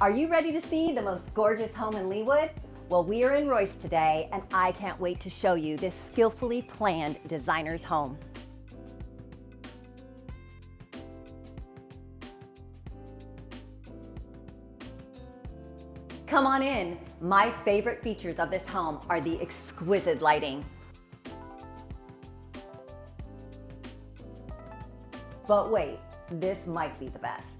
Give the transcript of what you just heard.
Are you ready to see the most gorgeous home in Leawood? Well, we are in Royce today, and I can't wait to show you this skillfully planned designer's home. Come on in. My favorite features of this home are the exquisite lighting. But wait, this might be the best.